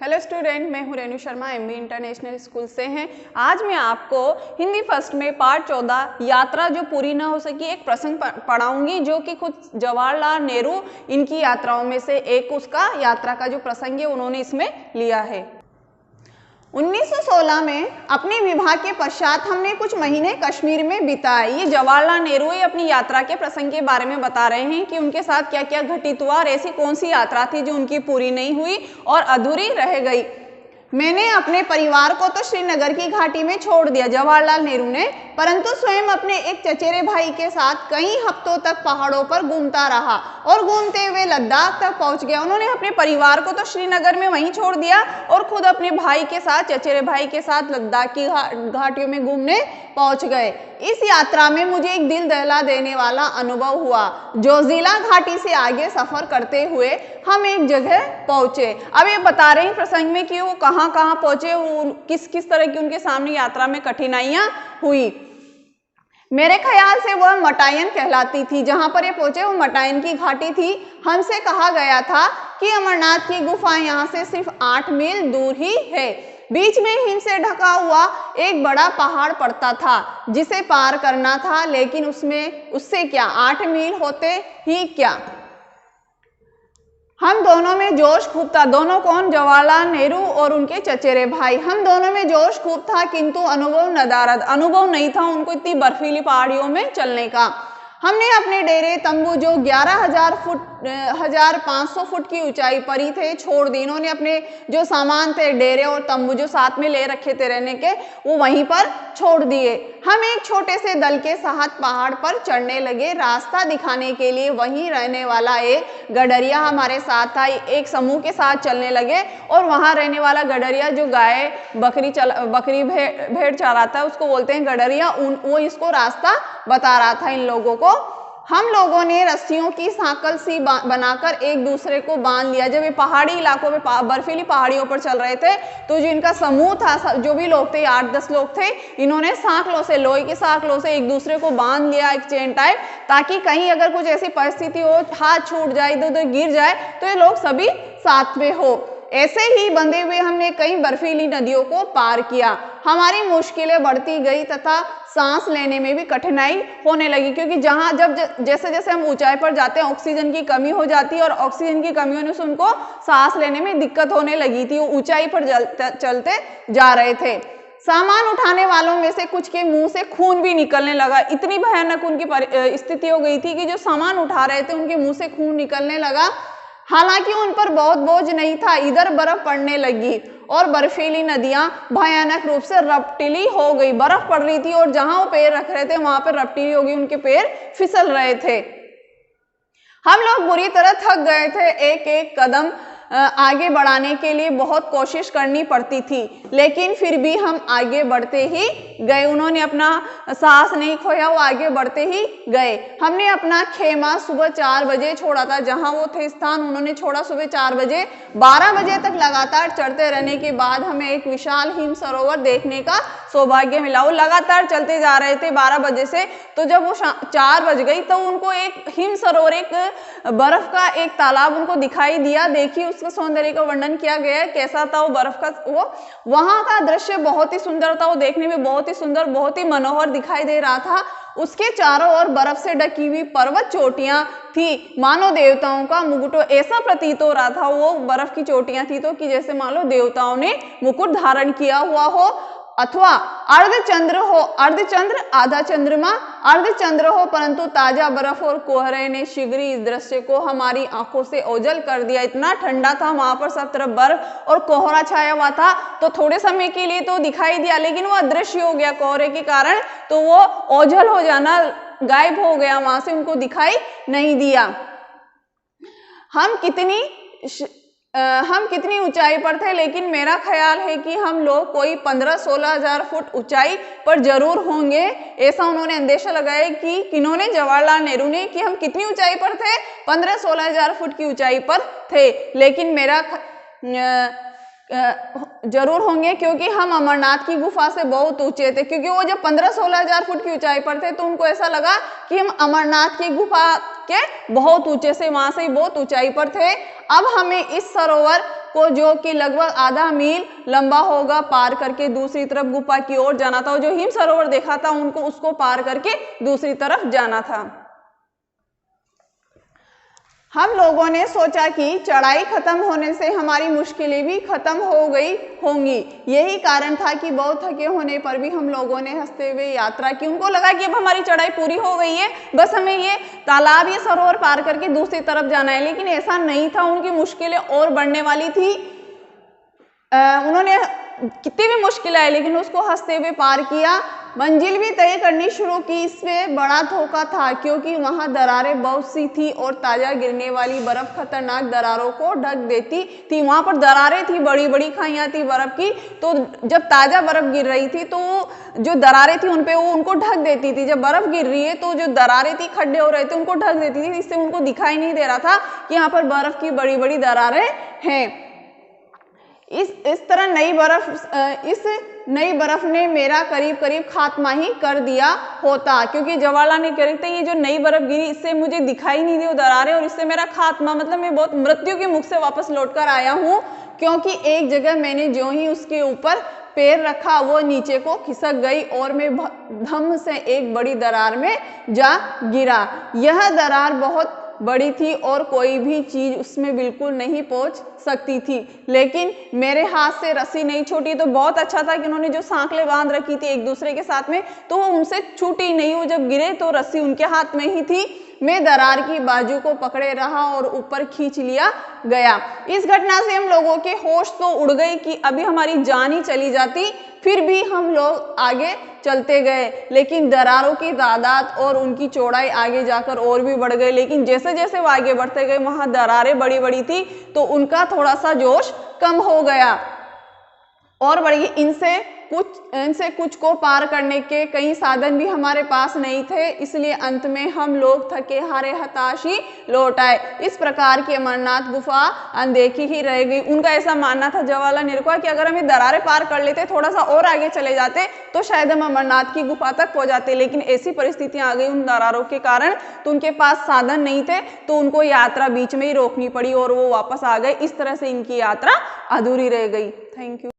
Hello student, मैं हूं Renu Sharma, MB international school से हैं। आज मैं आपको हिंदी फर्स्ट में पार्ट 14 यात्रा जो पूरी ना हो सकी एक प्रसंग पढ़ाऊंगी, जो कि खुद जवाहरलाल नेहरू इनकी यात्राओं में से एक उसका यात्रा का जो प्रसंग है उन्होंने इसमें लिया है। 1916 में अपने विवाह के पश्चात हमने कुछ महीने कश्मीर में बिताए। ये जवाहरलाल नेहरू ही अपनी यात्रा के प्रसंग के बारे में बता रहे हैं कि उनके साथ क्या क्या घटित हुआ और ऐसी कौन सी यात्रा थी जो उनकी पूरी नहीं हुई और अधूरी रह गई। मैंने अपने परिवार को तो श्रीनगर की घाटी में छोड़ दिया, जवाहरलाल नेहरू ने, परंतु स्वयं अपने एक चचेरे भाई के साथ कई हफ्तों तक पहाड़ों पर घूमता रहा और घूमते हुए लद्दाख तक पहुंच गया। उन्होंने अपने परिवार को तो श्रीनगर में वहीं छोड़ दिया और खुद अपने भाई के साथ, चचेरे भाई के साथ लद्दाख की घाटियों में घूमने पहुंच गए। इस यात्रा में मुझे एक दिल दहला देने वाला अनुभव हुआ। जोजिला घाटी से आगे सफर करते हुए हम एक जगह पहुंचे। अब ये बता रहे हैं प्रसंग में कि वो कहाँ पहुंचे, किस किस तरह की उनके सामने यात्रा में कठिनाइयां हुई। मेरे ख्याल से वह मटायन कहलाती थी। जहां पर ये पहुंचे वो मटायन की घाटी थी। हमसे कहा गया था कि अमरनाथ की गुफा यहाँ से सिर्फ 8 मील दूर ही है। बीच में हिम से ढका हुआ एक बड़ा पहाड़ पड़ता था जिसे पार करना था, लेकिन उससे क्या 8 मील होते ही क्या। हम दोनों में जोश खूब था। दोनों कौन? जवाहरलाल नेहरू और उनके चचेरे भाई। हम दोनों में जोश खूब था, किंतु अनुभव नहीं था उनको इतनी बर्फीली पहाड़ियों में चलने का। हमने अपने डेरे तंबू जो 11,500 फुट की ऊंचाई पर ही थे छोड़ दी। इन्होंने अपने जो सामान थे, डेरे और तंबू जो साथ में ले रखे थे रहने के, वो वहीं पर छोड़ दिए। हम एक छोटे से दल के साथ पहाड़ पर चढ़ने लगे। रास्ता दिखाने के लिए वहीं रहने वाला एक गडरिया हमारे साथ था। एक समूह के साथ चलने लगे और वहां रहने वाला गडरिया जो गाय बकरी भेड़ चराता है उसको बोलते हैं गडरिया। वो इसको रास्ता बता रहा था इन लोगों को। हम लोगों ने रस्सियों की सांकल सी बनाकर एक दूसरे को बांध लिया। जब ये पहाड़ी इलाकों में बर्फीली पहाड़ियों पर चल रहे थे तो जो इनका समूह था, जो भी लोग थे, 8-10 लोग थे, इन्होंने सांकलों से, लोहे की सांकलों से एक दूसरे को बांध लिया, एक चेन टाइप, ताकि कहीं अगर कुछ ऐसी परिस्थिति हो, हाथ छूट जाए, इधर उधर गिर जाए तो ये लोग सभी साथ में हो। ऐसे ही बंधे हुए हमने कई बर्फीली नदियों को पार किया। हमारी मुश्किलें बढ़ती गई तथा सांस लेने में भी कठिनाई होने लगी, क्योंकि जैसे जैसे हम ऊंचाई पर जाते हैं ऑक्सीजन की कमी हो जाती है और ऑक्सीजन की कमी होने से उनको सांस लेने में दिक्कत होने लगी थी। वो ऊंचाई पर चलते जा रहे थे। सामान उठाने वालों में से कुछ के मुंह से खून भी निकलने लगा। इतनी भयानक उनकी स्थिति हो गई थी कि जो सामान उठा रहे थे उनके मुंह से खून निकलने लगा। हालांकि उन पर बहुत बोझ नहीं था। इधर बर्फ पड़ने लगी और बर्फीली नदियां भयानक रूप से रपटीली हो गई। बर्फ पड़ रही थी और जहां वो पैर रख रहे थे वहां पर रपटीली हो गई, उनके पैर फिसल रहे थे। हम लोग बुरी तरह थक गए थे। एक एक कदम आगे बढ़ाने के लिए बहुत कोशिश करनी पड़ती थी, लेकिन फिर भी हम आगे बढ़ते ही गए। उन्होंने अपना साहस नहीं खोया, वो आगे बढ़ते ही गए। हमने अपना खेमा सुबह 4 बजे छोड़ा था। जहां वो थे स्थान उन्होंने छोड़ा सुबह 4 बजे। 12 बजे तक लगातार चढ़ते रहने के बाद हमें एक विशाल हिम सरोवर देखने का सौभाग्य मिला। वो लगातार चलते जा रहे थे 12 बजे से, तो जब वो 4 बज गई तो उनको एक हिम सरोवर, एक बर्फ का एक तालाब उनको दिखाई दिया। देखिए उसके सौंदर्य का वर्णन किया गया है, कैसा था वो बर्फ का, वो वहां का दृश्य बहुत ही सुंदर था। वो देखने में बहुत ही सुंदर, बहुत ही मनोहर दिखाई दे रहा था। उसके चारों ओर बर्फ से ढकी हुई पर्वत चोटियां थी, मानो देवताओं का मुकुट। ऐसा प्रतीत हो रहा था वो बर्फ की चोटियां थी तो कि जैसे मान लो देवताओं ने मुकुट धारण किया हुआ हो, अथवा अर्धचंद्र हो, अर्धचंद्र आधा चंद्रमा, अर्धचंद्र हो, परंतु ताजा बर्फ और कोहरे ने शीघ्र इस दृश्य को हमारी आंखों से ओझल कर दिया। इतना ठंडा था वहां पर, सब तरफ बर्फ और कोहरा छाया हुआ था। तो थोड़े समय के लिए तो दिखाई दिया, लेकिन वो अदृश्य हो गया कोहरे के कारण, तो वो ओझल हो जाना, गायब हो गया, वहां से उनको दिखाई नहीं दिया। हम कितनी ऊंचाई पर थे, लेकिन मेरा ख्याल है कि हम लोग कोई 15-16 हजार फुट ऊंचाई पर जरूर होंगे। ऐसा उन्होंने अंदेशा लगाया कि किन्होंने, जवाहरलाल नेहरू ने, कि हम कितनी ऊंचाई पर थे, 15-16 हजार फुट की ऊंचाई पर थे। लेकिन मेरा जरूर होंगे, क्योंकि हम अमरनाथ की गुफा से बहुत ऊंचे थे। क्योंकि वो जब 15-16 हजार फुट की ऊंचाई पर थे तो उनको ऐसा लगा कि हम अमरनाथ की गुफा के बहुत ऊंचे से, वहां से बहुत ऊंचाई पर थे। अब हमें इस सरोवर को, जो कि लगभग आधा मील लंबा होगा, पार करके दूसरी तरफ गुफा की ओर जाना था। और जो हिम सरोवर देखा था उनको उसको पार करके दूसरी तरफ जाना था। हम लोगों ने सोचा कि चढ़ाई खत्म होने से हमारी मुश्किलें भी खत्म हो गई होंगी। यही कारण था कि बहुत थके होने पर भी हम लोगों ने हंसते हुए यात्रा की। उनको लगा कि अब हमारी चढ़ाई पूरी हो गई है, बस हमें ये तालाब, ये सरोवर पार करके दूसरी तरफ जाना है। लेकिन ऐसा नहीं था, उनकी मुश्किलें और बढ़ने वाली थी। उन्होंने कितनी भी मुश्किल आई लेकिन उसको हंसते हुए पार किया। मंजिल भी तय करनी शुरू की। इसमें बड़ा धोखा था क्योंकि वहां दरारें बहुत सी थी और ताजा गिरने वाली बर्फ खतरनाक दरारों को ढक देती थी। वहां पर दरारें थी, बड़ी बड़ी खाइयां थी बर्फ की। तो जब ताजा बर्फ गिर रही थी तो जो दरारें थी उनपे वो उनको ढक देती थी। जब बर्फ गिर रही है तो जो दरारें थी, खड्डे हो रहे थे, उनको ढक देती थी। इससे उनको दिखाई नहीं दे रहा था कि यहाँ पर बर्फ की बड़ी बड़ी दरारें हैं। इस तरह इस नई बर्फ ने मेरा करीब करीब खात्मा ही कर दिया होता, क्योंकि जवाहरलाल ने कह रहे थे ये जो नई बर्फ गिरी इससे मुझे दिखाई नहीं दी वो दरारें, और इससे मेरा खात्मा, मतलब मैं बहुत मृत्यु के मुख से वापस लौटकर आया हूँ। क्योंकि एक जगह मैंने ज्यों ही उसके ऊपर पैर रखा वो नीचे को खिसक गई और मैं धम से एक बड़ी दरार में जा गिरा। यह दरार बहुत बड़ी थी और कोई भी चीज उसमें बिल्कुल नहीं पहुंच सकती थी, लेकिन मेरे हाथ से रस्सी नहीं छूटी। तो बहुत अच्छा था कि उन्होंने जो सांकलें बांध रखी थी एक दूसरे के साथ में, तो वो उनसे छूटी नहीं। वो जब गिरे तो रस्सी उनके हाथ में ही थी। मैं दरार की बाजू को पकड़े रहा और ऊपर खींच लिया गया। इस घटना से हम लोगों के होश तो उड़ गई कि अभी हमारी जान ही चली जाती। फिर भी हम लोग आगे चलते गए, लेकिन दरारों की तादाद और उनकी चौड़ाई आगे जाकर और भी बढ़ गई। लेकिन जैसे जैसे वो आगे बढ़ते गए वहां दरारें बड़ी बड़ी थी तो उनका थोड़ा सा जोश कम हो गया और बढ़ी। इनसे कुछ को पार करने के कई साधन भी हमारे पास नहीं थे, इसलिए अंत में हम लोग थके हारे हताश ही लौट आए। इस प्रकार की अमरनाथ गुफा अनदेखी ही रह गई। उनका ऐसा मानना था जवाहरलाल नेहरू का कि अगर हमें दरारें पार कर लेते, थोड़ा सा और आगे चले जाते तो शायद हम अमरनाथ की गुफा तक पहुंच जाते। लेकिन ऐसी परिस्थितियां आ गई उन दरारों के कारण, तो उनके पास साधन नहीं थे, तो उनको यात्रा बीच में ही रोकनी पड़ी और वो वापस आ गए। इस तरह से इनकी यात्रा अधूरी रह गई। Thank you.